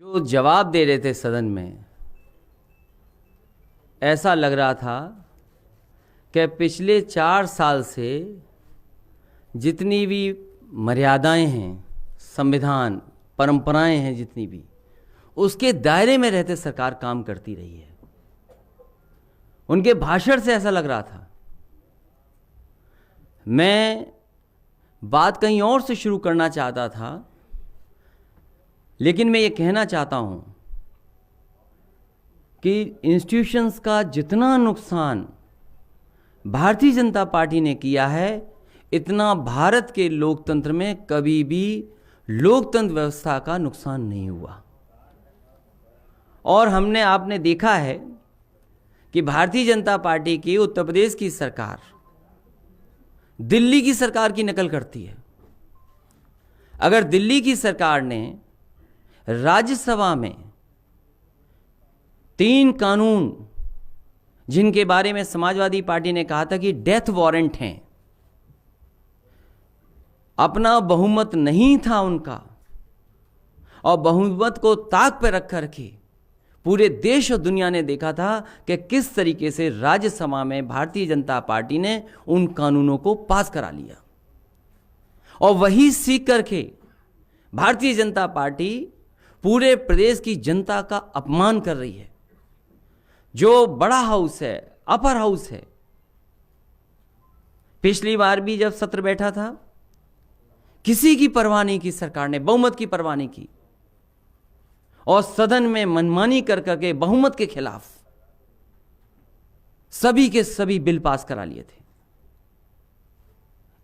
जो जवाब दे रहे थे सदन में, ऐसा लग रहा था कि पिछले 4 साल से जितनी भी मर्यादाएं हैं, संविधान, परंपराएं हैं, जितनी भी उसके दायरे में रहते सरकार काम करती रही है। उनके भाषण से ऐसा लग रहा था। मैं बात कहीं और से शुरू करना चाहता था, लेकिन मैं ये कहना चाहता हूं कि इंस्टीट्यूशंस का जितना नुकसान भारतीय जनता पार्टी ने किया है, इतना भारत के लोकतंत्र में कभी भी लोकतंत्र व्यवस्था का नुकसान नहीं हुआ। और आपने देखा है कि भारतीय जनता पार्टी की उत्तर प्रदेश की सरकार दिल्ली की सरकार की नकल करती है। अगर दिल्ली की सरकार ने राज्यसभा में 3 कानून, जिनके बारे में समाजवादी पार्टी ने कहा था कि डेथ वारंट हैं, अपना बहुमत नहीं था उनका, और बहुमत को ताक पर रख करके पूरे देश और दुनिया ने देखा था कि किस तरीके से राज्यसभा में भारतीय जनता पार्टी ने उन कानूनों को पास करा लिया। और वही सीख करके भारतीय जनता पार्टी पूरे प्रदेश की जनता का अपमान कर रही है। जो बड़ा हाउस है, अपर हाउस है, पिछली बार भी जब सत्र बैठा था, किसी की परवाह नहीं की सरकार ने, बहुमत की परवाह नहीं की, और सदन में मनमानी कर करके बहुमत के खिलाफ सभी के सभी बिल पास करा लिए थे।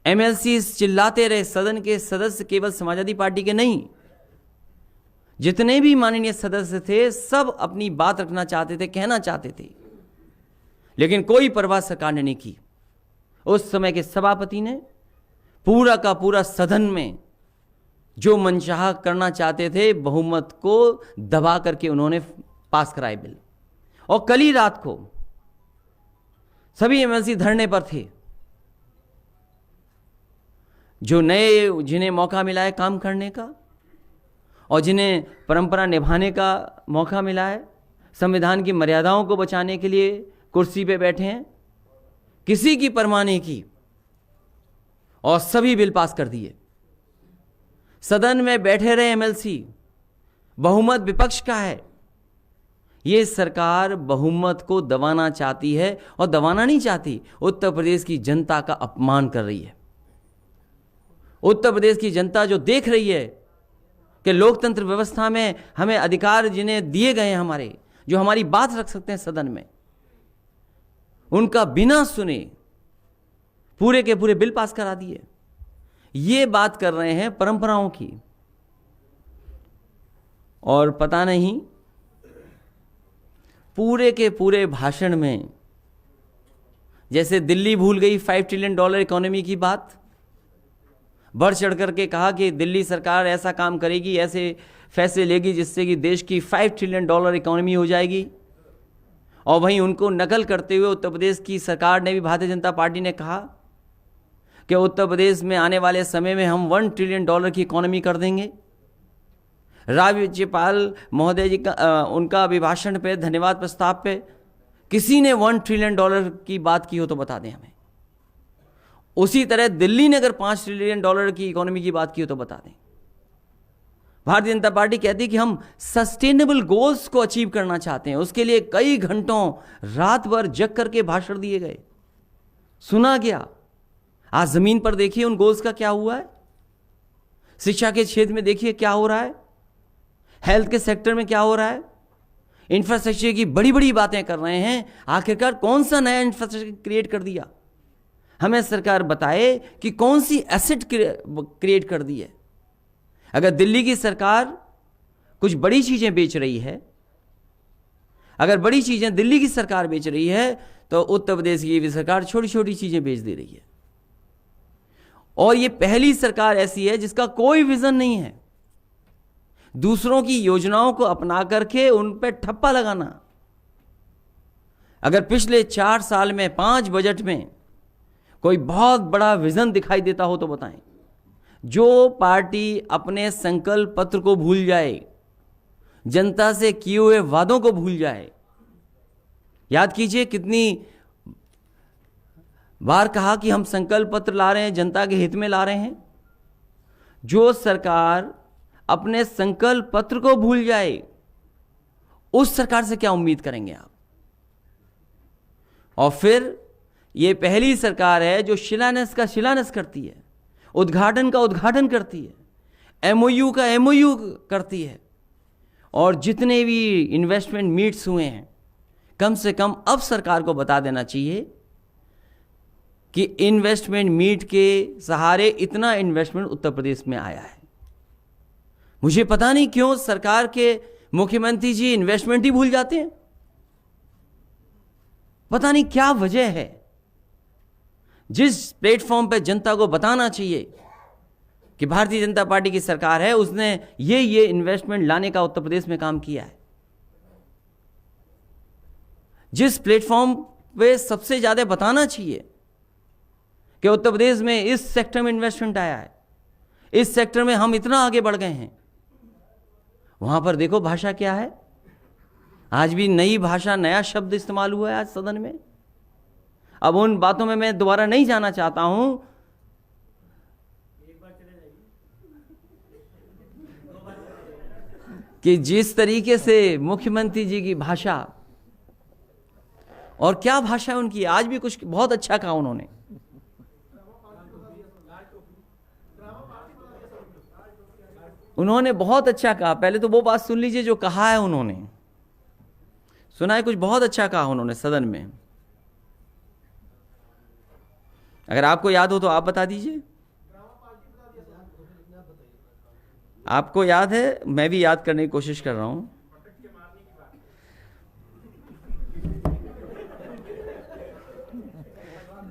एमएलसी चिल्लाते रहे, सदन के सदस्य केवल समाजवादी पार्टी के नहीं, जितने भी माननीय सदस्य थे, सब अपनी बात रखना चाहते थे, कहना चाहते थे, लेकिन कोई परवाह सरकार ने नहीं की। उस समय के सभापति ने पूरा का पूरा सदन में जो मनचाहा करना चाहते थे, बहुमत को दबा करके उन्होंने पास कराए बिल। और कल ही रात को सभी एमएलसी धरने पर थे। जो नए, जिन्हें मौका मिला है काम करने का और जिन्हें परंपरा निभाने का मौका मिला है, संविधान की मर्यादाओं को बचाने के लिए कुर्सी पे बैठे हैं, किसी की परवाह नहीं की और सभी बिल पास कर दिए। सदन में बैठे रहे एमएलसी, बहुमत विपक्ष का है। ये सरकार बहुमत को दबाना चाहती है, और दबाना नहीं चाहती, उत्तर प्रदेश की जनता का अपमान कर रही है। उत्तर प्रदेश की जनता जो देख रही है कि लोकतंत्र व्यवस्था में हमें अधिकार जिन्हें दिए गए हैं, हमारे, जो हमारी बात रख सकते हैं सदन में, उनका बिना सुने पूरे के पूरे बिल पास करा दिए। ये बात कर रहे हैं परंपराओं की। और पता नहीं पूरे के पूरे भाषण में जैसे दिल्ली भूल गई $5 ट्रिलियन इकोनॉमी की बात, बढ़ चढ़ करके कहा कि दिल्ली सरकार ऐसा काम करेगी, ऐसे फैसले लेगी जिससे कि देश की $5 ट्रिलियन इकोनॉमी हो जाएगी। और वहीं उनको नकल करते हुए उत्तर प्रदेश की सरकार ने भी, भारतीय जनता पार्टी ने कहा कि उत्तर प्रदेश में आने वाले समय में हम $1 ट्रिलियन की इकोनॉमी कर देंगे। राज्यपाल महोदय जी का उनका अभिभाषण पे, धन्यवाद प्रस्ताव पे किसी ने $1 ट्रिलियन की बात की हो तो बता दें हमें। उसी तरह दिल्ली ने अगर $5 ट्रिलियन की इकोनॉमी की बात की हो तो बता दें। भारतीय जनता पार्टी कहती है कि हम सस्टेनेबल गोल्स को अचीव करना चाहते हैं। उसके लिए कई घंटों रात भर जग करके भाषण दिए गए, सुना गया। आज जमीन पर देखिए उन गोल्स का क्या हुआ है। शिक्षा के क्षेत्र में देखिए क्या हो रहा है, हेल्थ के सेक्टर में क्या हो रहा है, इंफ्रास्ट्रक्चर की बड़ी बड़ी बातें कर रहे हैं। आखिरकार कौन सा नया इंफ्रास्ट्रक्चर क्रिएट कर दिया? हमें सरकार बताए कि कौन सी एसेट क्रिएट कर दी है। अगर दिल्ली की सरकार कुछ बड़ी चीजें बेच रही है, अगर बड़ी चीजें दिल्ली की सरकार बेच रही है, तो उत्तर प्रदेश की भी सरकार छोटी छोटी चीजें बेच दे रही है। और ये पहली सरकार ऐसी है जिसका कोई विजन नहीं है, दूसरों की योजनाओं को अपना करके उन पर ठप्पा लगाना। अगर पिछले 4 साल में 5 बजट में कोई बहुत बड़ा विजन दिखाई देता हो तो बताएं। जो पार्टी अपने संकल्प पत्र को भूल जाए, जनता से किए हुए वादों को भूल जाए। याद कीजिए कितनी बार कहा कि हम संकल्प पत्र ला रहे हैं, जनता के हित में ला रहे हैं। जो सरकार अपने संकल्प पत्र को भूल जाए, उस सरकार से क्या उम्मीद करेंगे आप? और फिर यह पहली सरकार है जो शिलान्यास का शिलान्यास करती है, उद्घाटन का उद्घाटन करती है, एमओयू का एमओयू करती है। और जितने भी इन्वेस्टमेंट मीट्स हुए हैं, कम से कम अब सरकार को बता देना चाहिए कि इन्वेस्टमेंट मीट के सहारे इतना इन्वेस्टमेंट उत्तर प्रदेश में आया है। मुझे पता नहीं क्यों सरकार के मुख्यमंत्री जी इन्वेस्टमेंट ही भूल जाते हैं, पता नहीं क्या वजह है। जिस प्लेटफॉर्म पे जनता को बताना चाहिए कि भारतीय जनता पार्टी की सरकार है, उसने ये इन्वेस्टमेंट लाने का उत्तर प्रदेश में काम किया है। जिस प्लेटफॉर्म पे सबसे ज्यादा बताना चाहिए कि उत्तर प्रदेश में इस सेक्टर में इन्वेस्टमेंट आया है, इस सेक्टर में हम इतना आगे बढ़ गए हैं, वहां पर देखो भाषा क्या है। आज भी नई भाषा, नया शब्द इस्तेमाल हुआ है आज सदन में। अब उन बातों में मैं दोबारा नहीं जाना चाहता हूं। कि जिस तरीके से मुख्यमंत्री जी की भाषा, और क्या भाषा है उनकी, आज भी कुछ बहुत अच्छा कहा उन्होंने। उन्होंने बहुत अच्छा कहा। पहले तो वो बात सुन लीजिए जो कहा है उन्होंने। सुना है कुछ बहुत अच्छा कहा उन्होंने सदन में। अगर आपको याद हो तो आप बता दीजिए। आपको याद है? मैं भी याद करने की कोशिश कर रहा हूं।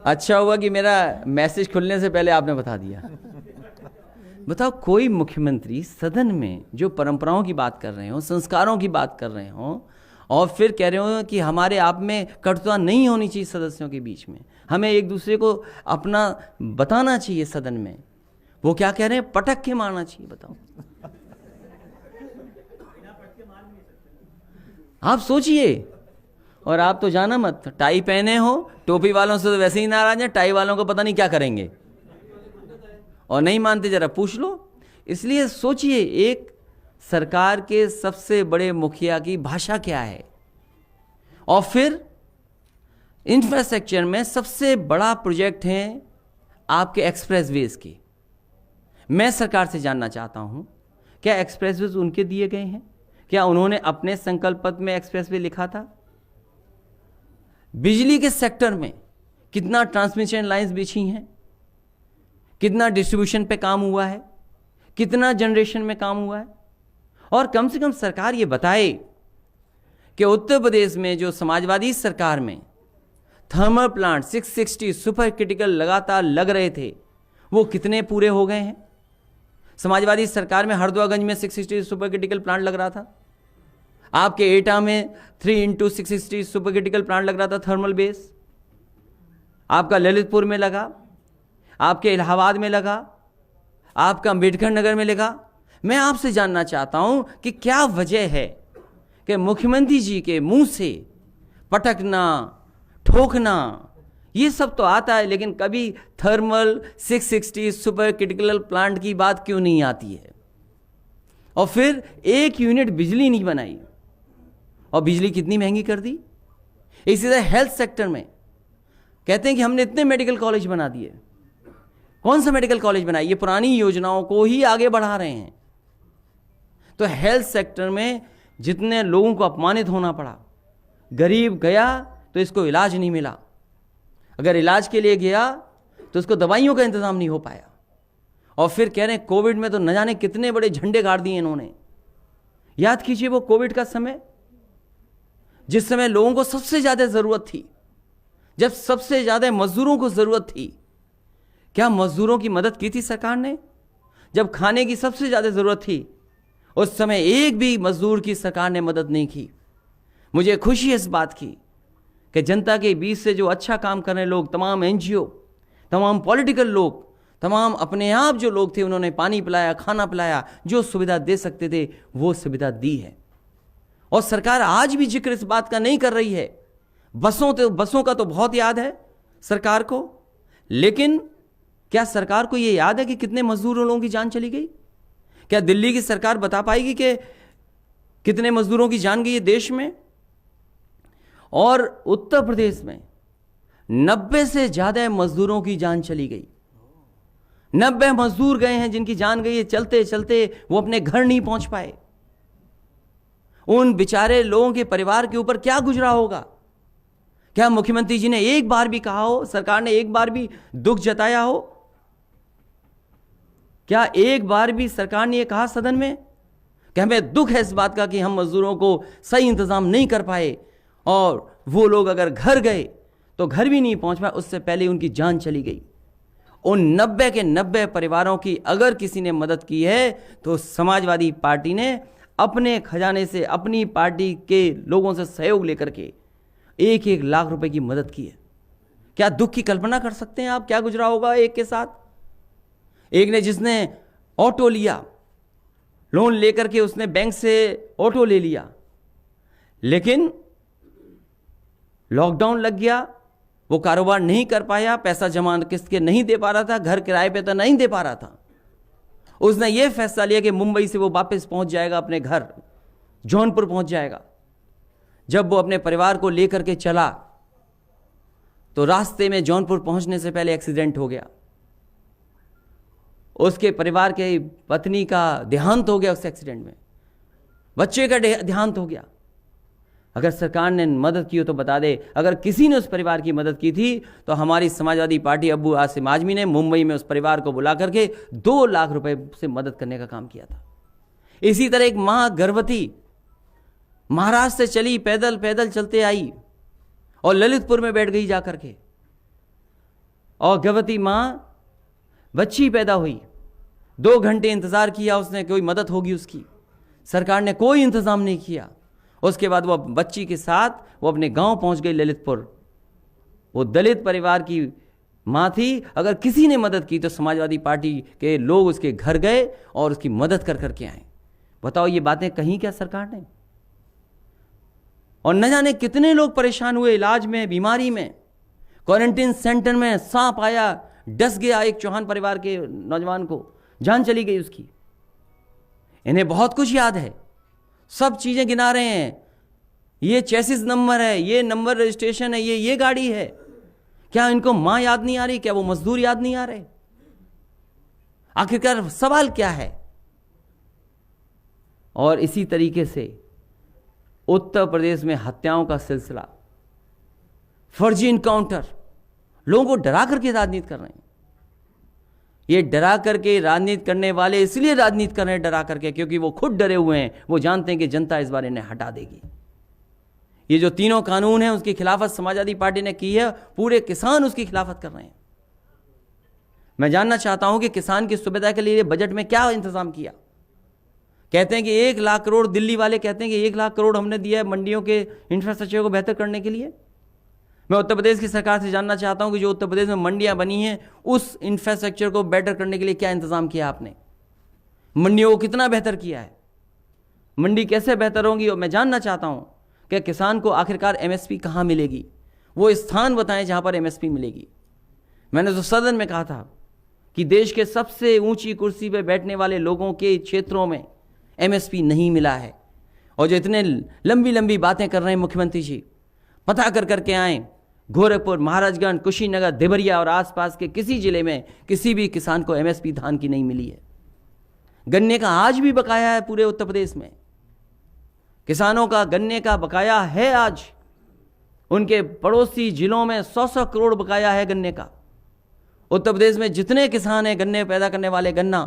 अच्छा हुआ कि मेरा मैसेज खुलने से पहले आपने बता दिया। बताओ, कोई मुख्यमंत्री सदन में जो परंपराओं की बात कर रहे हो, संस्कारों की बात कर रहे हो, और फिर कह रहे हो कि हमारे आप में कटुता नहीं होनी चाहिए सदस्यों के बीच में, हमें एक दूसरे को अपना बताना चाहिए सदन में, वो क्या कह रहे हैं? पटक के मारना चाहिए। बताओ, आप सोचिए। और आप तो जाना मत, टाई पहने हो, टोपी वालों से तो वैसे ही नाराज है, टाई वालों को पता नहीं क्या करेंगे। और नहीं मानते, जरा पूछ लो। इसलिए सोचिए, एक सरकार के सबसे बड़े मुखिया की भाषा क्या है। और फिर इंफ्रास्ट्रक्चर में सबसे बड़ा प्रोजेक्ट है आपके एक्सप्रेसवेज की। मैं सरकार से जानना चाहता हूं, क्या एक्सप्रेसवेज उनके दिए गए हैं? क्या उन्होंने अपने संकल्प पत्र में एक्सप्रेसवे लिखा था? बिजली के सेक्टर में कितना ट्रांसमिशन लाइंस बिछी हैं, कितना डिस्ट्रीब्यूशन पे काम हुआ है, कितना जनरेशन में काम हुआ है। और कम से कम सरकार ये बताए कि उत्तर प्रदेश में जो समाजवादी सरकार में थर्मल प्लांट 660 सुपर क्रिटिकल लगातार लग रहे थे, वो कितने पूरे हो गए हैं। समाजवादी सरकार में हरदोगंज में 660 सुपर क्रिटिकल प्लांट लग रहा था, आपके एटा में 3x660 सुपर क्रिटिकल प्लांट लग रहा था थर्मल बेस, आपका ललितपुर में लगा, आपके इलाहाबाद में लगा, आपका अम्बेडकर नगर में लगा। मैं आपसे जानना चाहता हूं कि क्या वजह है कि मुख्यमंत्री जी के मुंह से पटकना, ठोकना, ये सब तो आता है, लेकिन कभी थर्मल 660 सुपर क्रिटिकल प्लांट की बात क्यों नहीं आती है? और फिर एक यूनिट बिजली नहीं बनाई, और बिजली कितनी महंगी कर दी। इसी तरह हेल्थ सेक्टर में कहते हैं कि हमने इतने मेडिकल कॉलेज बना दिए। कौन सा मेडिकल कॉलेज बनाई? ये पुरानी योजनाओं को ही आगे बढ़ा रहे हैं। तो हेल्थ सेक्टर में जितने लोगों को अपमानित होना पड़ा, गरीब गया तो इसको इलाज नहीं मिला, अगर इलाज के लिए गया तो उसको दवाइयों का इंतजाम नहीं हो पाया। और फिर कह रहे हैं कोविड में तो न जाने कितने बड़े झंडे गाड़ दिए इन्होंने। याद कीजिए वो कोविड का समय, जिस समय लोगों को सबसे ज्यादा जरूरत थी, जब सबसे ज्यादा मजदूरों को जरूरत थी, क्या मजदूरों की मदद की थी सरकार ने? जब खाने की सबसे ज्यादा जरूरत थी, उस समय एक भी मजदूर की सरकार ने मदद नहीं की। मुझे खुशी है इस बात की कि जनता के बीच से जो अच्छा काम कर रहे लोग, तमाम एनजीओ, तमाम पॉलिटिकल लोग, तमाम अपने आप जो लोग थे, उन्होंने पानी पिलाया, खाना पिलाया, जो सुविधा दे सकते थे वो सुविधा दी है। और सरकार आज भी जिक्र इस बात का नहीं कर रही है। बसों का तो बहुत याद है सरकार को, लेकिन क्या सरकार को यह याद है कि कितने मजदूरों लोगों की जान चली गई? क्या दिल्ली की सरकार बता पाएगी कि कितने मजदूरों की जान गई है देश में? और उत्तर प्रदेश में 90 से ज्यादा मजदूरों की जान चली गई। 90 मजदूर गए हैं जिनकी जान गई है, चलते चलते वो अपने घर नहीं पहुंच पाए। उन बेचारे लोगों के परिवार के ऊपर क्या गुजरा होगा? क्या मुख्यमंत्री जी ने एक बार भी कहा हो, सरकार ने एक बार भी दुख जताया हो? क्या एक बार भी सरकार ने यह कहा सदन में कि हमें दुख है इस बात का कि हम मजदूरों को सही इंतजाम नहीं कर पाए, और वो लोग अगर घर गए तो घर भी नहीं पहुंच पाए, उससे पहले उनकी जान चली गई। उन 90 के 90 परिवारों की अगर किसी ने मदद की है तो समाजवादी पार्टी ने अपने खजाने से, अपनी पार्टी के लोगों से सहयोग लेकर के 1-1 लाख रुपए की मदद की है। क्या दुख की कल्पना कर सकते हैं आप, क्या गुजरा होगा एक के साथ? एक ने जिसने ऑटो लिया, लोन लेकर के उसने बैंक से ऑटो ले लिया, लेकिन लॉकडाउन लग गया, वो कारोबार नहीं कर पाया, पैसा जमा किस्त के नहीं दे पा रहा था, घर किराए पे तो नहीं दे पा रहा था। उसने ये फैसला लिया कि मुंबई से वो वापस पहुंच जाएगा अपने घर, जौनपुर पहुंच जाएगा। जब वो अपने परिवार को लेकर के चला तो रास्ते में जौनपुर पहुंचने से पहले एक्सीडेंट हो गया। उसके परिवार के पत्नी का देहांत हो गया उस एक्सीडेंट में, बच्चे का देहांत हो गया। अगर सरकार ने मदद की हो तो बता दे। अगर किसी ने उस परिवार की मदद की थी तो हमारी समाजवादी पार्टी अब्बू आसिम आजमी ने मुंबई में उस परिवार को बुला करके 2 लाख रुपए से मदद करने का काम किया था। इसी तरह एक मां गर्भवती महाराष्ट्र से चली, पैदल पैदल चलते आई और ललितपुर में बैठ गई जाकर के, और गर्भवती मां, बच्ची पैदा हुई, 2 घंटे इंतजार किया उसने, कोई मदद होगी उसकी। सरकार ने कोई इंतजाम नहीं किया। उसके बाद वो बच्ची के साथ वो अपने गांव पहुंच गई ललितपुर। वो दलित परिवार की मां थी। अगर किसी ने मदद की तो समाजवादी पार्टी के लोग उसके घर गए और उसकी मदद कर करके आए। बताओ ये बातें कहीं क्या सरकार ने? और न जाने कितने लोग परेशान हुए इलाज में, बीमारी में। क्वारंटीन सेंटर में सांप आया, डस गया एक चौहान परिवार के नौजवान को, जान चली गई उसकी। इन्हें बहुत कुछ याद है, सब चीजें गिना रहे हैं। ये चेसिस नंबर है, ये नंबर रजिस्ट्रेशन है, ये गाड़ी है। क्या इनको मां याद नहीं आ रही? क्या वो मजदूर याद नहीं आ रहे? आखिरकार सवाल क्या है? और इसी तरीके से उत्तर प्रदेश में हत्याओं का सिलसिला, फर्जी इनकाउंटर, लोगों को डरा करके राजनीति कर रहे हैं। ये डरा करके राजनीति करने वाले इसलिए राजनीति कर रहे हैं डरा करके, क्योंकि वो खुद डरे हुए हैं। वो जानते हैं कि जनता इस बारे में हटा देगी। ये जो तीनों कानून हैं उसकी खिलाफत समाजवादी पार्टी ने की है, पूरे किसान उसकी खिलाफत कर रहे हैं। मैं जानना चाहता हूं कि किसान की सुविधा के लिए बजट में क्या इंतजाम किया? कहते हैं कि 1 लाख करोड़, दिल्ली वाले कहते हैं कि 1 लाख करोड़ हमने दिया है मंडियों के इंफ्रास्ट्रक्चर को बेहतर करने के लिए। मैं उत्तर प्रदेश की सरकार से जानना चाहता हूं कि जो उत्तर प्रदेश में मंडियां बनी हैं उस इंफ्रास्ट्रक्चर को बेटर करने के लिए क्या इंतजाम किया आपने? मंडियों को कितना बेहतर किया है? मंडी कैसे बेहतर होंगी? और मैं जानना चाहता हूं कि किसान को आखिरकार एमएसपी कहां मिलेगी? वो स्थान बताएं जहां पर एमएसपी मिलेगी। मैंने तो सदन में कहा था कि देश के सबसे ऊंची कुर्सी पर बैठने वाले लोगों के क्षेत्रों में एमएसपी नहीं मिला है। और जो इतने लंबी लंबी बातें कर रहे हैं मुख्यमंत्री जी, पता कर करके आए। गोरखपुर, महाराजगंज, कुशीनगर, देवरिया और आसपास के किसी जिले में किसी भी किसान को एमएसपी धान की नहीं मिली है। गन्ने का आज भी बकाया है पूरे उत्तर प्रदेश में। किसानों का गन्ने का बकाया है आज। उनके पड़ोसी जिलों में 100-100 करोड़ बकाया है गन्ने का। उत्तर प्रदेश में जितने किसान हैं गन्ने पैदा करने वाले, गन्ना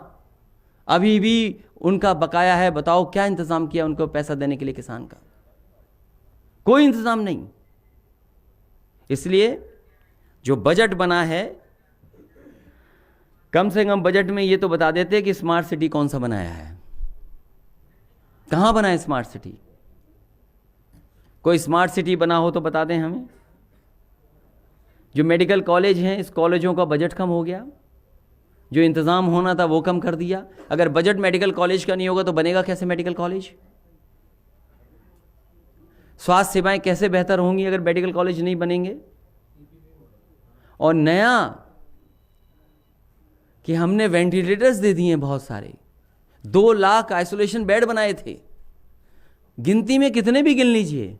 अभी भी उनका बकाया है। बताओ क्या इंतजाम किया उनको पैसा देने के लिए किसान का? कोई इंतजाम नहीं। इसलिए जो बजट बना है, कम से कम बजट में ये तो बता देते कि स्मार्ट सिटी कौन सा बनाया है, कहां बना है स्मार्ट सिटी। कोई स्मार्ट सिटी बना हो तो बता दें हमें। जो मेडिकल कॉलेज हैं, इस कॉलेजों का बजट कम हो गया, जो इंतजाम होना था वो कम कर दिया। अगर बजट मेडिकल कॉलेज का नहीं होगा तो बनेगा कैसे मेडिकल कॉलेज? स्वास्थ्य सेवाएं कैसे बेहतर होंगी अगर मेडिकल कॉलेज नहीं बनेंगे? और नया कि हमने वेंटिलेटर्स दे दिए बहुत सारे, 2 लाख आइसोलेशन बेड बनाए थे। गिनती में कितने भी गिन लीजिए,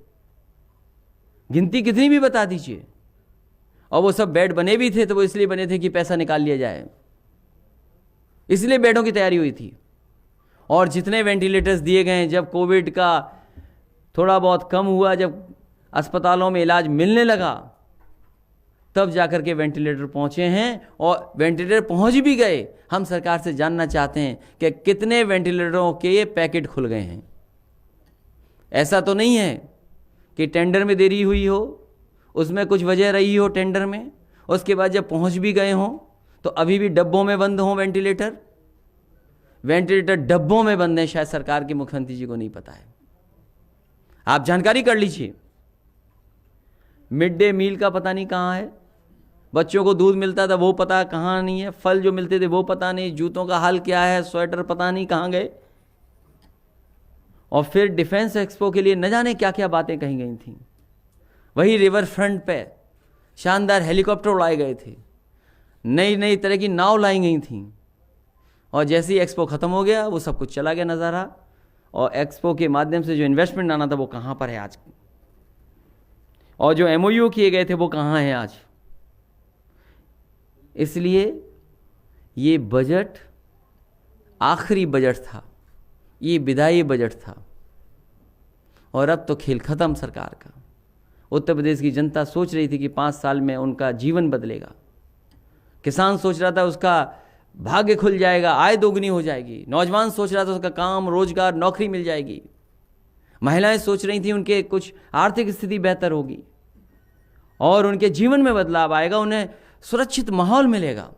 गिनती कितनी भी बता दीजिए। और वो सब बेड बने भी थे तो वो इसलिए बने थे कि पैसा निकाल लिया जाए, इसलिए बेडों की तैयारी हुई थी। और जितने वेंटिलेटर्स दिए गए, जब कोविड का थोड़ा बहुत कम हुआ, जब अस्पतालों में इलाज मिलने लगा, तब जाकर के वेंटिलेटर पहुंचे हैं। और वेंटिलेटर पहुंच भी गए। हम सरकार से जानना चाहते हैं कि कितने वेंटिलेटरों के पैकेट खुल गए हैं। ऐसा तो नहीं है कि टेंडर में देरी हुई हो, उसमें कुछ वजह रही हो टेंडर में, उसके बाद जब पहुंच भी गए हों तो अभी भी डब्बों में बंद हों वेंटिलेटर। वेंटिलेटर डब्बों में बंद हैं, शायद सरकार के मुख्यमंत्री जी को नहीं पता है। आप जानकारी कर लीजिए। मिड डे मील का पता नहीं कहाँ है, बच्चों को दूध मिलता था वो पता कहाँ नहीं है, फल जो मिलते थे वो पता नहीं, जूतों का हाल क्या है, स्वेटर पता नहीं कहाँ गए। और फिर डिफेंस एक्सपो के लिए न जाने क्या क्या बातें कही गई थी। वही रिवर फ्रंट पे शानदार हेलीकॉप्टर उड़ाए गए थे, नई नई तरह की नाव लाई गई थी। और जैसे ही एक्सपो ख़त्म हो गया वो सब कुछ चला गया नज़ारा। और एक्सपो के माध्यम से जो इन्वेस्टमेंट आना था वो कहाँ पर है आज, और जो MOU किए गए थे वो कहाँ हैं आज। इसलिए ये बजट आखिरी बजट था, ये विदाई बजट था, और अब तो खेल खत्म सरकार का। उत्तर प्रदेश की जनता सोच रही थी कि 5 साल में उनका जीवन बदलेगा। किसान सोच रहा था उसका भाग्य खुल जाएगा, आय दोगुनी हो जाएगी। नौजवान सोच रहा था उसका काम, रोजगार, नौकरी मिल जाएगी। महिलाएं सोच रही थी उनके कुछ आर्थिक स्थिति बेहतर होगी और उनके जीवन में बदलाव आएगा, उन्हें सुरक्षित माहौल मिलेगा।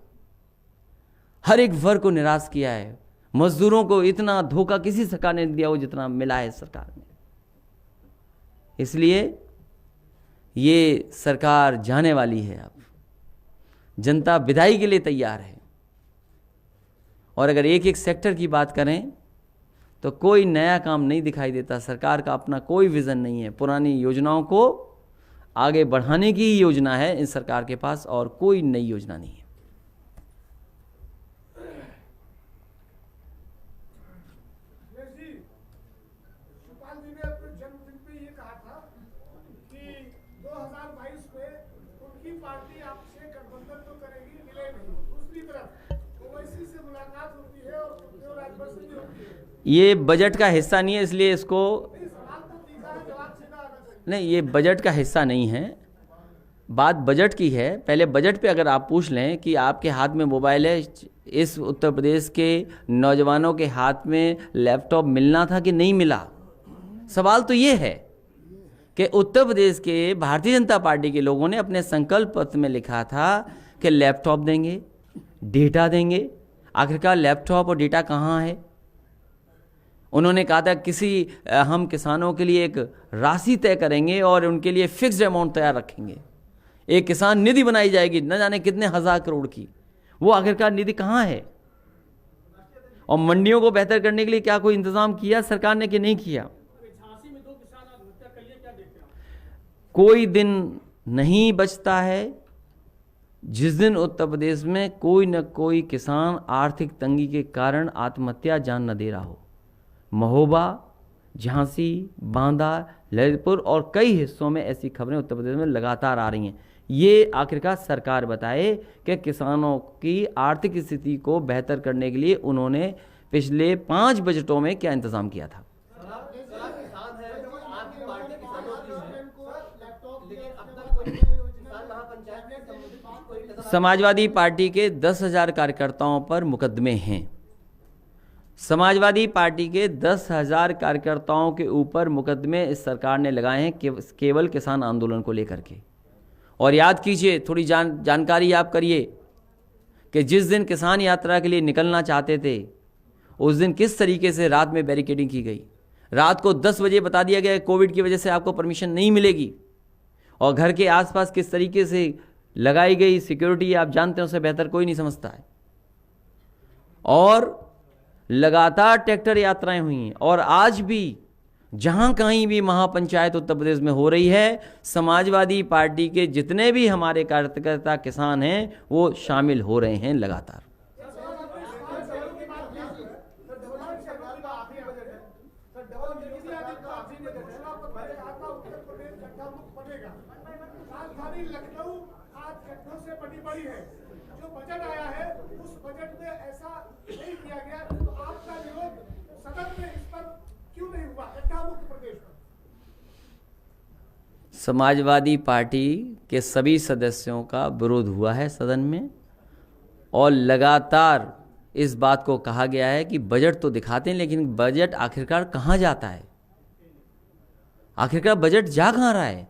हर एक वर्ग को निराश किया है। मजदूरों को इतना धोखा किसी सरकार ने दिया हो जितना मिला है सरकार ने। इसलिए ये सरकार जाने वाली है, अब जनता विदाई के लिए तैयार है। और अगर एक एक सेक्टर की बात करें तो कोई नया काम नहीं दिखाई देता। सरकार का अपना कोई विजन नहीं है। पुरानी योजनाओं को आगे बढ़ाने की ही योजना है इन सरकार के पास, और कोई नई योजना नहीं है। ये बजट का हिस्सा नहीं है, इसलिए इसको नहीं, ये बजट का हिस्सा नहीं है। बात बजट की है। पहले बजट पे अगर आप पूछ लें कि आपके हाथ में मोबाइल है, इस उत्तर प्रदेश के नौजवानों के हाथ में लैपटॉप मिलना था कि नहीं मिला। सवाल तो ये है कि उत्तर प्रदेश के भारतीय जनता पार्टी के लोगों ने अपने संकल्प पत्र में लिखा था कि लैपटॉप देंगे, डेटा देंगे। आखिरकार लैपटॉप और डेटा कहाँ है? उन्होंने कहा था हम किसानों के लिए एक राशि तय करेंगे और उनके लिए फिक्स्ड अमाउंट तैयार रखेंगे। एक किसान निधि बनाई जाएगी न जाने कितने 1000 करोड़ की। वो आखिरकार निधि कहाँ है? और मंडियों को बेहतर करने के लिए क्या कोई इंतजाम किया सरकार ने कि नहीं किया? कोई दिन नहीं बचता है जिस दिन उत्तर प्रदेश में कोई न कोई किसान आर्थिक तंगी के कारण आत्महत्या जान न दे रहा हो। महोबा, झांसी, बांदा, ललितपुर और कई हिस्सों में ऐसी खबरें उत्तर प्रदेश में लगातार आ रही हैं। ये आखिरकार सरकार बताए कि किसानों की आर्थिक स्थिति को बेहतर करने के लिए उन्होंने पिछले 5 बजटों में क्या इंतजाम किया था। समाजवादी पार्टी के 10,000 कार्यकर्ताओं पर मुकदमे हैं। समाजवादी पार्टी के 10,000 कार्यकर्ताओं के ऊपर मुकदमे इस सरकार ने लगाए हैं केवल किसान आंदोलन को लेकर के। और याद कीजिए, थोड़ी जानकारी आप करिए कि जिस दिन किसान यात्रा के लिए निकलना चाहते थे उस दिन किस तरीके से रात में बैरिकेडिंग की गई। रात को 10 बजे बता दिया गया कोविड की वजह से आपको परमिशन नहीं मिलेगी। और घर के आसपास किस तरीके से लगाई गई सिक्योरिटी आप जानते हैं, उससे बेहतर कोई नहीं समझता है। और लगातार ट्रैक्टर यात्राएं हुई हैं और आज भी जहां कहीं भी महापंचायत उत्तर प्रदेश में हो रही है, समाजवादी पार्टी के जितने भी हमारे कार्यकर्ता किसान हैं वो शामिल हो रहे हैं लगातार। जो बजट आया है उस बजट में ऐसा नहीं किया गया, तो आपका विरोध सदन में इस पर क्यों नहीं हुआ गड्ढा मुक्त प्रदेश में? समाजवादी पार्टी के सभी सदस्यों का विरोध हुआ है सदन में, और लगातार इस बात को कहा गया है कि बजट तो दिखाते हैं लेकिन बजट आखिरकार कहाँ जाता है, आखिरकार बजट जा कहाँ रहा है।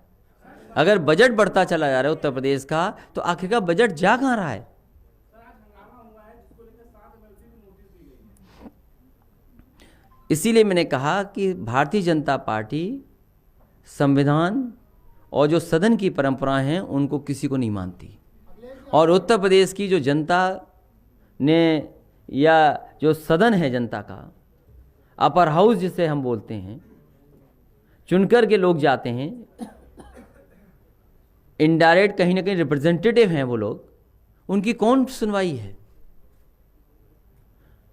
अगर बजट बढ़ता चला जा रहा है उत्तर प्रदेश का, तो आखिरकार बजट जा कहाँ रहा है। इसीलिए मैंने कहा कि भारतीय जनता पार्टी संविधान और जो सदन की परंपराएं हैं उनको किसी को नहीं मानती, और उत्तर प्रदेश की जो जनता ने, या जो सदन है जनता का, अपर हाउस जिसे हम बोलते हैं, चुनकर के लोग जाते हैं, इनडायरेक्ट कहीं ना कहीं रिप्रेजेंटेटिव हैं वो लोग, उनकी कौन सुनवाई है।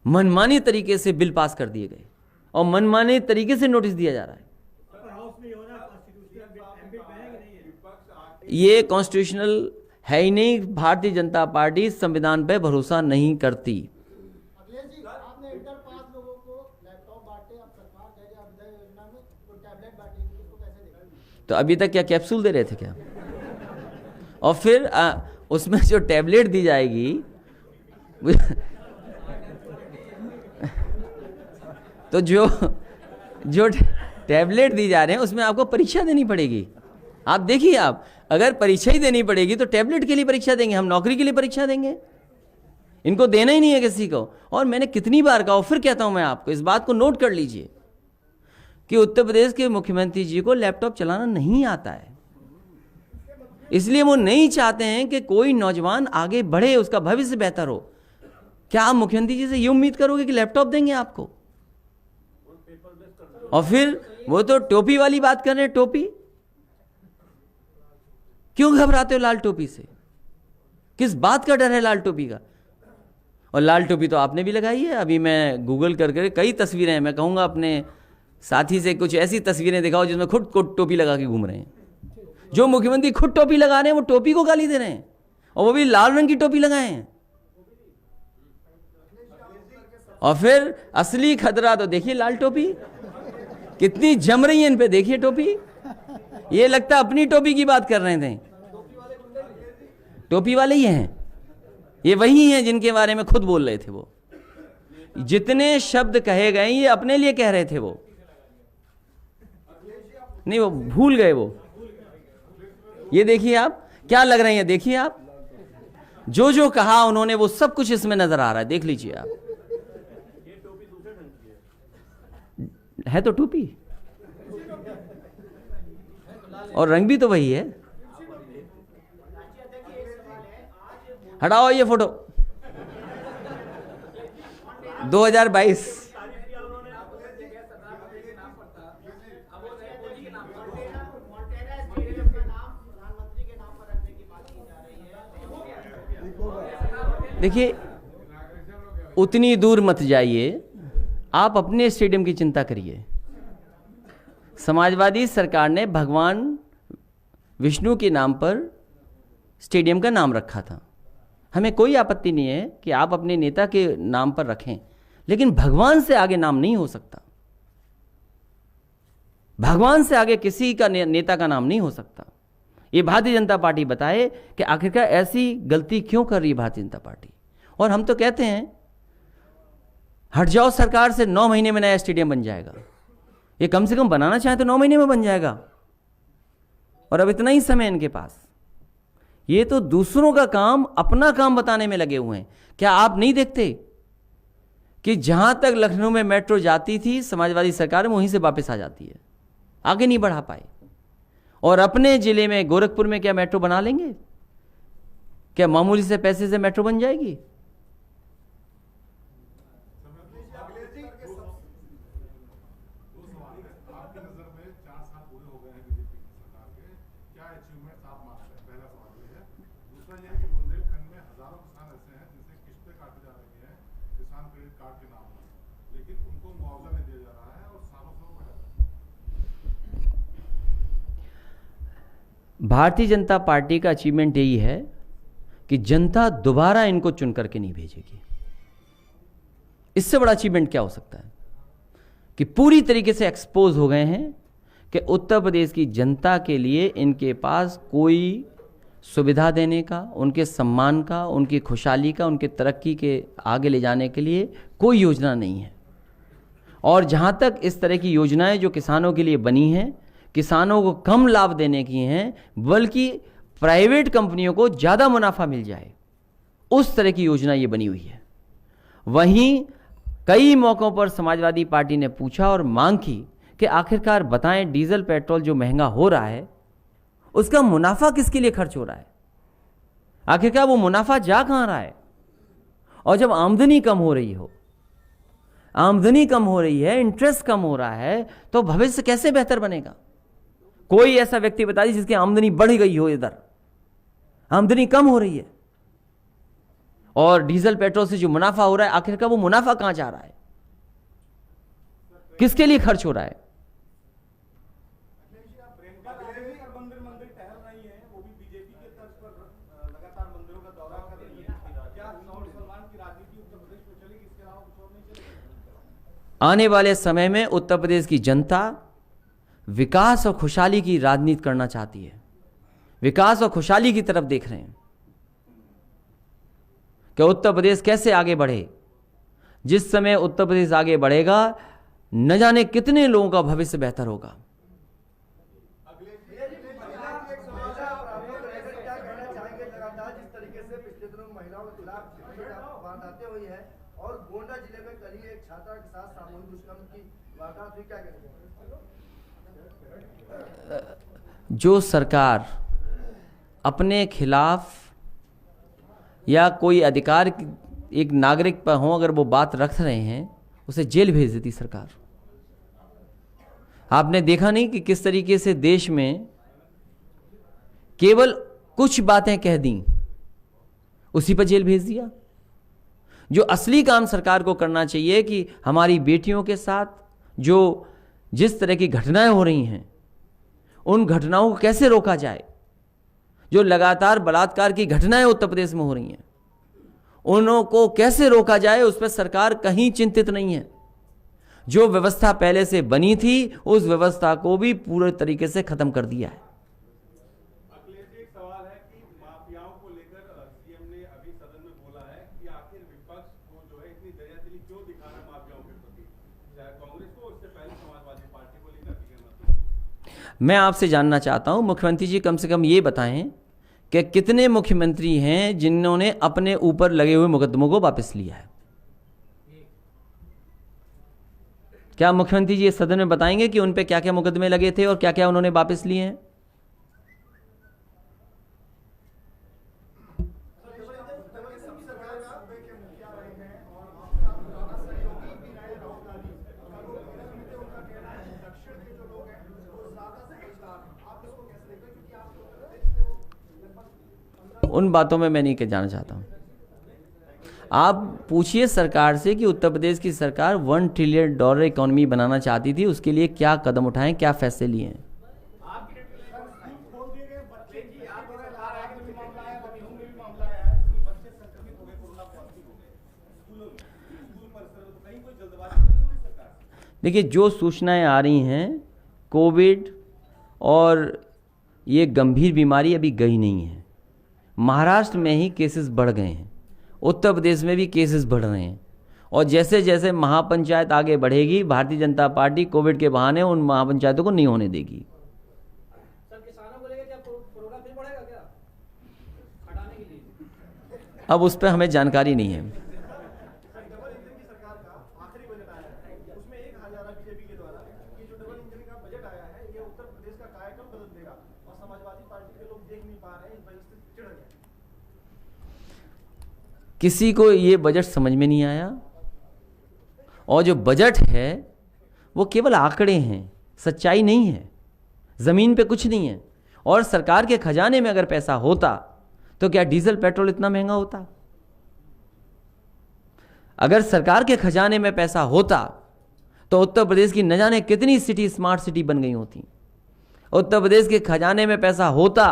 मनमानी तरीके से बिल पास कर दिए गए और मनमाने तरीके से नोटिस दिया जा रहा है। ये कॉन्स्टिट्यूशनल है ही नहीं। भारतीय जनता पार्टी संविधान पे भरोसा नहीं करती। अखिलेश जी, आपने इंटर पास लोगों को लैपटॉप बांटे, अब सरकार कह रही है अभ्युदय योजना में तो टैबलेट बांटेगी, उसको कैसे देखेंगे? तो अभी तक क्या कैप्सूल दे रहे थे क्या? और फिर उसमें जो टैबलेट दी जाएगी तो जो टैबलेट दी जा रहे हैं उसमें आपको परीक्षा देनी पड़ेगी। आप देखिए, आप अगर परीक्षा ही देनी पड़ेगी तो टैबलेट के लिए परीक्षा देंगे, हम नौकरी के लिए परीक्षा देंगे? इनको देना ही नहीं है किसी को। और मैंने कितनी बार कहा, और फिर कहता हूं मैं आपको, इस बात को नोट कर लीजिए कि उत्तर प्रदेश के मुख्यमंत्री जी को लैपटॉप चलाना नहीं आता है, इसलिए वो नहीं चाहते हैं कि कोई नौजवान आगे बढ़े, उसका भविष्य बेहतर हो। क्या आप मुख्यमंत्री जी से ये उम्मीद करोगे कि लैपटॉप देंगे आपको? और फिर वो तो टोपी वाली बात कर रहे हैं। टोपी क्यों घबराते हो लाल टोपी से? किस बात का डर है लाल टोपी का? और लाल टोपी तो आपने भी लगाई है। अभी मैं गूगल करके कई तस्वीरें हैं, मैं कहूंगा अपने साथी से कुछ ऐसी तस्वीरें दिखाओ जिसमें खुद को टोपी लगा के घूम रहे हैं। जो मुख्यमंत्री खुद टोपी लगा रहे हैं वो टोपी को गाली दे रहे हैं, और वो भी लाल रंग की टोपी लगाए हैं। और फिर असली खतरा तो देखिए लाल टोपी कितनी जम रही है इन पे, देखिए टोपी। ये लगता अपनी टोपी की बात कर रहे थे। टोपी वाले ही हैं ये, वही हैं जिनके बारे में खुद बोल रहे थे। वो जितने शब्द कहे गए ये अपने लिए कह रहे थे, वो नहीं, वो भूल गए। वो ये देखिए आप क्या लग रहे हैं, देखिए आप जो जो कहा उन्होंने वो सब कुछ इसमें नजर आ रहा है, देख लीजिए आप। है तो टोपी और रंग भी तो वही है। हटाओ ये फोटो 2022। देखिए उतनी दूर मत जाइए, आप अपने स्टेडियम की चिंता करिए। समाजवादी सरकार ने भगवान विष्णु के नाम पर स्टेडियम का नाम रखा था। हमें कोई आपत्ति नहीं है कि आप अपने नेता के नाम पर रखें, लेकिन भगवान से आगे नाम नहीं हो सकता। भगवान से आगे किसी का नेता का नाम नहीं हो सकता। ये भारतीय जनता पार्टी बताए कि आखिरकार ऐसी गलती क्यों कर रही है भारतीय जनता पार्टी। और हम तो कहते हैं हट जाओ सरकार से, 9 महीने में नया स्टेडियम बन जाएगा। ये कम से कम बनाना चाहे तो 9 महीने में बन जाएगा, और अब इतना ही समय इनके पास। ये तो दूसरों का काम अपना काम बताने में लगे हुए हैं। क्या आप नहीं देखते कि जहां तक लखनऊ में मेट्रो जाती थी समाजवादी सरकार में, वहीं से वापस आ जाती है, आगे नहीं बढ़ा पाए। और अपने जिले में गोरखपुर में क्या मेट्रो बना लेंगे? क्या मामूली से पैसे से मेट्रो बन जाएगी? साल पूरे हो गए हैं बीजेपी की सरकार के, क्या अचीवमेंट्स आप मानते हैं? पहला सवाल ये है। दूसरा ये है कि बुंदेलखंड में हजारों किसान ऐसे हैं जिनसे किस्तें काटी जा रही हैं किसान क्रेडिट कार्ड के नाम पर, लेकिन उनको मुआवजा नहीं दिया जा रहा है और सालों से वो भटक रहे हैं। भारतीय जनता पार्टी का अचीवमेंट यही है कि जनता दोबारा इनको चुन करके नहीं भेजेगी। इससे बड़ा अचीवमेंट क्या हो सकता है कि पूरी तरीके से एक्सपोज हो गए हैं कि उत्तर प्रदेश की जनता के लिए इनके पास कोई सुविधा देने का, उनके सम्मान का, उनकी खुशहाली का, उनके तरक्की के आगे ले जाने के लिए कोई योजना नहीं है। और जहाँ तक इस तरह की योजनाएं जो किसानों के लिए बनी हैं, किसानों को कम लाभ देने की हैं, बल्कि प्राइवेट कंपनियों को ज़्यादा मुनाफा मिल जाए, उस तरह की योजना ये बनी हुई है। वहीं कई मौक़ों पर समाजवादी पार्टी ने पूछा और मांग की कि आखिरकार बताएं, डीजल पेट्रोल जो महंगा हो रहा है उसका मुनाफा किसके लिए खर्च हो रहा है? आखिरकार वो मुनाफा जा कहाँ रहा है? और जब आमदनी कम हो रही हो, आमदनी कम हो रही है, इंटरेस्ट कम हो रहा है, तो भविष्य कैसे बेहतर बनेगा? कोई ऐसा व्यक्ति बता दीजिए जिसकी आमदनी बढ़ गई हो, इधर आमदनी कम हो रही है और डीजल पेट्रोल से जो मुनाफा हो रहा है, आखिरकार वो मुनाफा कहां जा रहा है? किसके लिए खर्च हो रहा है? मंदिर मंदिर टहल रही है, वो भी बीजेपी के तर्ज पर लगातार मंदिरों का दौरा कर रही है। क्या और सलमान की राजनीति उत्तर प्रदेश में चलेगी? इसके अलावा कुछ और नहीं चलेगा? आने वाले समय में उत्तर प्रदेश की जनता विकास और खुशहाली की राजनीति करना चाहती है, विकास और खुशहाली की तरफ देख रहे हैं कि उत्तर प्रदेश कैसे आगे बढ़े। जिस समय उत्तर प्रदेश आगे बढ़ेगा, न जाने कितने लोगों का भविष्य बेहतर होगा। और गोंडा जिले में कल ही एक छात्रा के साथ सामूहिक दुष्कर्म की वारदात हुई, क्या कहेंगे? जो सरकार अपने खिलाफ या कोई अधिकार एक नागरिक पर हो, अगर वो बात रख रहे हैं, उसे जेल भेज देती सरकार। आपने देखा नहीं कि किस तरीके से देश में केवल कुछ बातें कह दी, उसी पर जेल भेज दिया। जो असली काम सरकार को करना चाहिए कि हमारी बेटियों के साथ जो जिस तरह की घटनाएं हो रही हैं, उन घटनाओं को कैसे रोका जाए। जो लगातार बलात्कार की घटनाएं उत्तर प्रदेश में हो रही हैं, उनको कैसे रोका जाए, उस पर सरकार कहीं चिंतित नहीं है। जो व्यवस्था पहले से बनी थी, उस व्यवस्था को भी पूरे तरीके से खत्म कर दिया है। अखिलेश जी, एक सवाल है कि माफियाओं को लेकर सीएम ने अभी सदन में बोला है कि आखिर विपक्ष को जो है इतनी दरियादिली क्यों दिखा रहा है माफियाओं के प्रति, चाहे कांग्रेस को, उससे पहले समाजवादी पार्टी को लेकर भी। मैं आपसे जानना चाहता हूं, मुख्यमंत्री जी कम से कम ये बताएं कि कितने मुख्यमंत्री हैं जिन्होंने अपने ऊपर लगे हुए मुकदमों को वापस लिया है? क्या मुख्यमंत्री जी इस सदन में बताएंगे कि उन पे क्या क्या मुकदमे लगे थे और क्या क्या उन्होंने वापस लिए हैं? उन बातों में मैं नहीं जाना चाहता हूं। आप पूछिए सरकार से कि उत्तर प्रदेश की सरकार $1 ट्रिलियन इकोनॉमी बनाना चाहती थी, उसके लिए क्या कदम उठाएं, क्या फैसले लिए हैं। देखिए, जो सूचनाएं आ रही हैं, कोविड और ये गंभीर बीमारी अभी गई नहीं है। महाराष्ट्र में ही केसेस बढ़ गए हैं, उत्तर प्रदेश में भी केसेस बढ़ रहे हैं, और जैसे जैसे महापंचायत आगे बढ़ेगी, भारतीय जनता पार्टी कोविड के बहाने उन महापंचायतों को नहीं होने देगी। सर, किसानों को लेकर क्या प्रोग्राम फिर बढ़ेगा क्या हटाने के लिए? अब उस पर हमें जानकारी नहीं है। किसी को ये बजट समझ में नहीं आया, और जो बजट है वो केवल आंकड़े हैं, सच्चाई नहीं है। ज़मीन पे कुछ नहीं है। और सरकार के खजाने में अगर पैसा होता तो क्या डीजल पेट्रोल इतना महंगा होता? अगर सरकार के खजाने में पैसा होता तो उत्तर प्रदेश की न जाने कितनी सिटी स्मार्ट सिटी बन गई होती। उत्तर प्रदेश के खजाने में पैसा होता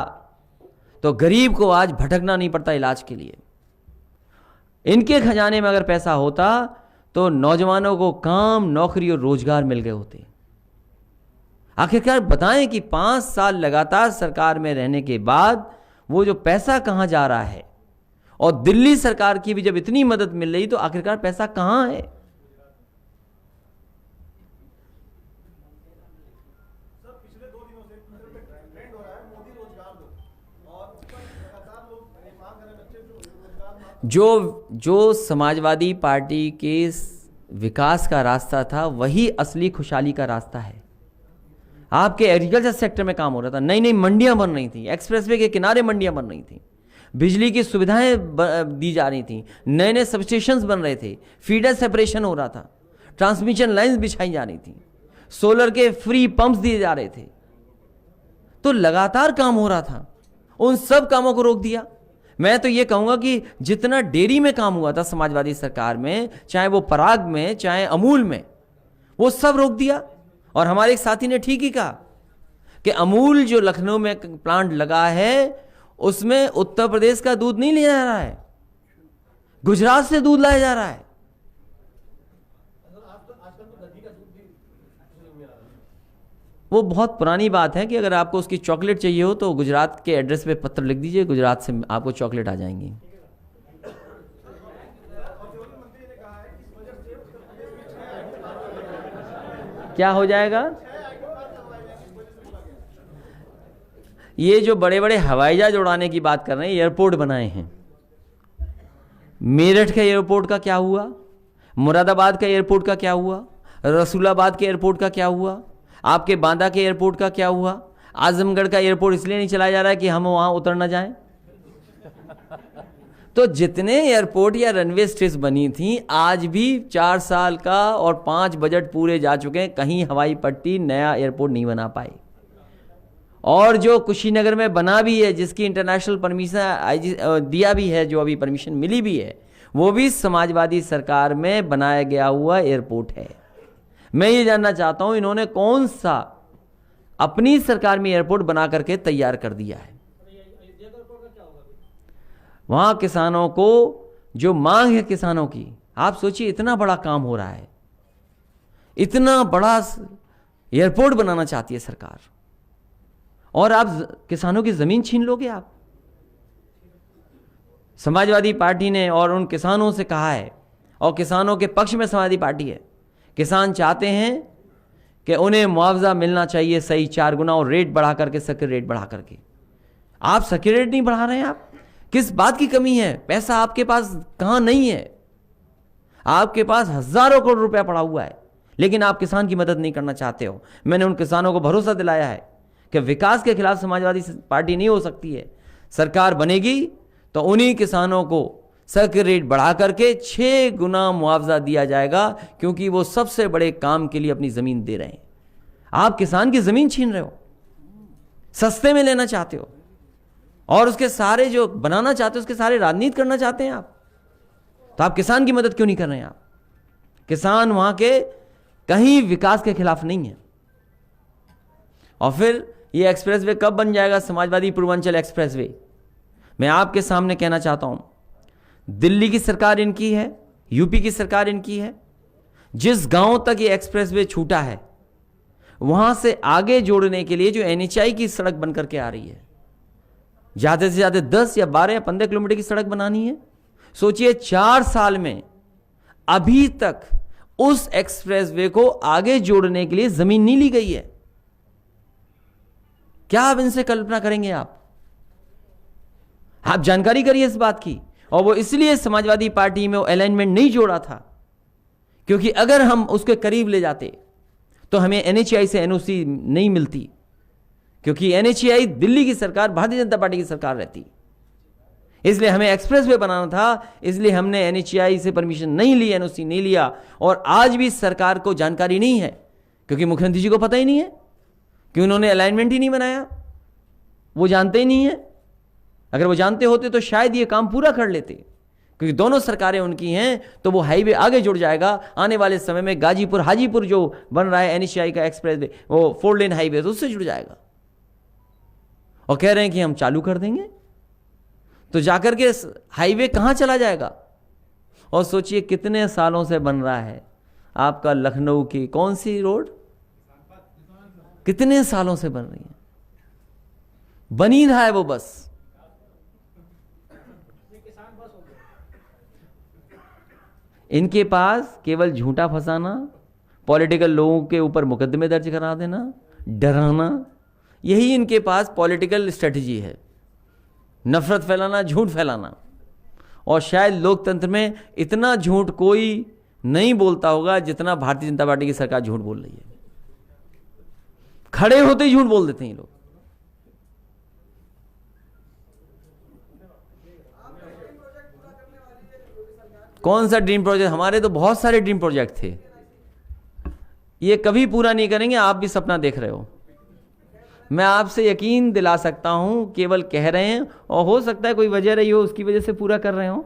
तो गरीब को आज भटकना नहीं पड़ता इलाज के लिए। इनके खजाने में अगर पैसा होता तो नौजवानों को काम, नौकरी और रोजगार मिल गए होते। आखिरकार बताएं कि 5 साल लगातार सरकार में रहने के बाद वो जो पैसा कहां जा रहा है, और दिल्ली सरकार की भी जब इतनी मदद मिल रही तो आखिरकार पैसा कहां है? सर पिछले 2 दिनों से ट्विटर पे ट्रेंड हो रहा है मोदी रोजगार दो, और उस पर लगातार लोग मांग रहे हैं बच्चे जो रोजगार जो समाजवादी पार्टी के विकास का रास्ता था वही असली खुशहाली का रास्ता है। आपके एग्रीकल्चर सेक्टर में काम हो रहा था, नई नई मंडियां बन रही थी, एक्सप्रेसवे के किनारे मंडियां बन रही थी, बिजली की सुविधाएं दी जा रही थी, नए नए सबस्टेशंस बन रहे थे, फीडर सेपरेशन हो रहा था, ट्रांसमिशन लाइंस बिछाई जा रही थी, सोलर के फ्री पंप्स दिए जा रहे थे। तो लगातार काम हो रहा था, उन सब कामों को रोक दिया। मैं तो ये कहूंगा कि जितना डेयरी में काम हुआ था समाजवादी सरकार में, चाहे वो पराग में चाहे अमूल में, वो सब रोक दिया। और हमारे एक साथी ने ठीक ही कहा कि अमूल जो लखनऊ में प्लांट लगा है उसमें उत्तर प्रदेश का दूध नहीं लिया जा रहा है, गुजरात से दूध लाया जा रहा है। वो बहुत पुरानी बात है कि अगर आपको उसकी चॉकलेट चाहिए हो तो गुजरात के एड्रेस पे पत्र लिख दीजिए, गुजरात से आपको चॉकलेट आ जाएंगी। क्या हो जाएगा? ये जो बड़े बड़े हवाई जहाज उड़ाने की बात कर रहे हैं, एयरपोर्ट बनाए हैं। मेरठ के एयरपोर्ट का क्या हुआ? मुरादाबाद के एयरपोर्ट का क्या हुआ? रसूलाबाद के एयरपोर्ट का क्या हुआ? आपके बांदा के एयरपोर्ट का क्या हुआ? आजमगढ़ का एयरपोर्ट इसलिए नहीं चलाया जा रहा है कि हम वहां उतर ना जाएं। तो जितने एयरपोर्ट या रनवे स्ट्रेस बनी थी, आज भी 4 साल का और 5 बजट पूरे जा चुके हैं, कहीं हवाई पट्टी नया एयरपोर्ट नहीं बना पाई। और जो कुशीनगर में बना भी है, जिसकी इंटरनेशनल परमिशन दिया भी है, जो अभी परमिशन मिली भी है, वो भी समाजवादी सरकार में बनाया गया हुआ एयरपोर्ट है। मैं ये जानना चाहता हूं इन्होंने कौन सा अपनी सरकार में एयरपोर्ट बना करके तैयार कर दिया है। वहां किसानों को जो मांग है किसानों की, आप सोचिए इतना बड़ा काम हो रहा है, इतना बड़ा एयरपोर्ट बनाना चाहती है सरकार, और आप किसानों की जमीन छीन लोगे। आप समाजवादी पार्टी ने और उन किसानों से कहा है, और किसानों के पक्ष में समाजवादी पार्टी है, किसान चाहते हैं कि उन्हें मुआवजा मिलना चाहिए सही 4 गुना, और रेट बढ़ा करके, सब्सिडी रेट बढ़ा करके। आप सब्सिडी रेट नहीं बढ़ा रहे हैं। आप किस बात की कमी है? पैसा आपके पास कहां नहीं है? आपके पास हजारों करोड़ रुपया पड़ा हुआ है, लेकिन आप किसान की मदद नहीं करना चाहते हो। मैंने उन किसानों को भरोसा दिलाया है कि विकास के खिलाफ समाजवादी पार्टी नहीं हो सकती है। सरकार बनेगी तो उन्हीं किसानों को सब्सिडी रेट बढ़ा करके 6 गुना मुआवजा दिया जाएगा, क्योंकि वो सबसे बड़े काम के लिए अपनी जमीन दे रहे हैं। आप किसान की जमीन छीन रहे हो, सस्ते में लेना चाहते हो, और उसके सारे जो बनाना चाहते हो उसके सारे राजनीति करना चाहते हैं आप। तो आप किसान की मदद क्यों नहीं कर रहे हैं? आप किसान वहां के कहीं विकास के खिलाफ नहीं है। और फिर ये एक्सप्रेसवे कब बन जाएगा, समाजवादी पूर्वांचल एक्सप्रेसवे? मैं आपके सामने कहना चाहता हूं, दिल्ली की सरकार इनकी है, यूपी की सरकार इनकी है। जिस गांव तक ये एक्सप्रेसवे छूटा है वहां से आगे जोड़ने के लिए जो NHAI की सड़क बनकर के आ रही है, ज्यादा से ज्यादा 10 या 12 या 15 किलोमीटर की सड़क बनानी है। सोचिए 4 साल में अभी तक उस एक्सप्रेसवे को आगे जोड़ने के लिए जमीन नहीं ली गई है। क्या आप इनसे कल्पना करेंगे? आप जानकारी करिए इस बात की। और वो इसलिए समाजवादी पार्टी में अलाइनमेंट नहीं जोड़ा था, क्योंकि अगर हम उसके करीब ले जाते तो हमें NHAI से NOC नहीं मिलती, क्योंकि NHAI दिल्ली की सरकार, भारतीय जनता पार्टी की सरकार रहती। इसलिए हमें एक्सप्रेसवे बनाना था, इसलिए हमने NHAI से परमिशन नहीं ली, NOC नहीं लिया। और आज भी सरकार को जानकारी नहीं है, क्योंकि मुख्यमंत्री जी को पता ही नहीं है कि उन्होंने अलाइनमेंट ही नहीं बनाया, वो जानते ही नहीं है। अगर वो जानते होते तो शायद ये काम पूरा कर लेते, क्योंकि दोनों सरकारें उनकी हैं, तो वो हाईवे आगे जुड़ जाएगा। आने वाले समय में गाजीपुर हाजीपुर जो बन रहा है NHAI का एक्सप्रेस वे, वो 4 लेन हाईवे, तो उससे जुड़ जाएगा। और कह रहे हैं कि हम चालू कर देंगे, तो जाकर के हाईवे कहां चला जाएगा। और सोचिए कितने सालों से बन रहा है आपका लखनऊ की कौन सी रोड, कितने सालों से बन रही है, बन ही रहा है वो बस। इनके पास केवल झूठा फंसाना, पॉलिटिकल लोगों के ऊपर मुकदमे दर्ज करा देना, डराना, यही इनके पास पॉलिटिकल स्ट्रेटजी है। नफरत फैलाना, झूठ फैलाना। और शायद लोकतंत्र में इतना झूठ कोई नहीं बोलता होगा जितना भारतीय जनता पार्टी की सरकार झूठ बोल रही है। खड़े होते ही झूठ बोल देते हैं ये लोग। कौन सा ड्रीम प्रोजेक्ट? हमारे तो बहुत सारे ड्रीम प्रोजेक्ट थे, ये कभी पूरा नहीं करेंगे। आप भी सपना देख रहे हो, मैं आपसे यकीन दिला सकता हूं, केवल कह रहे हैं, और हो सकता है कोई वजह रही हो उसकी वजह से पूरा कर रहे हो।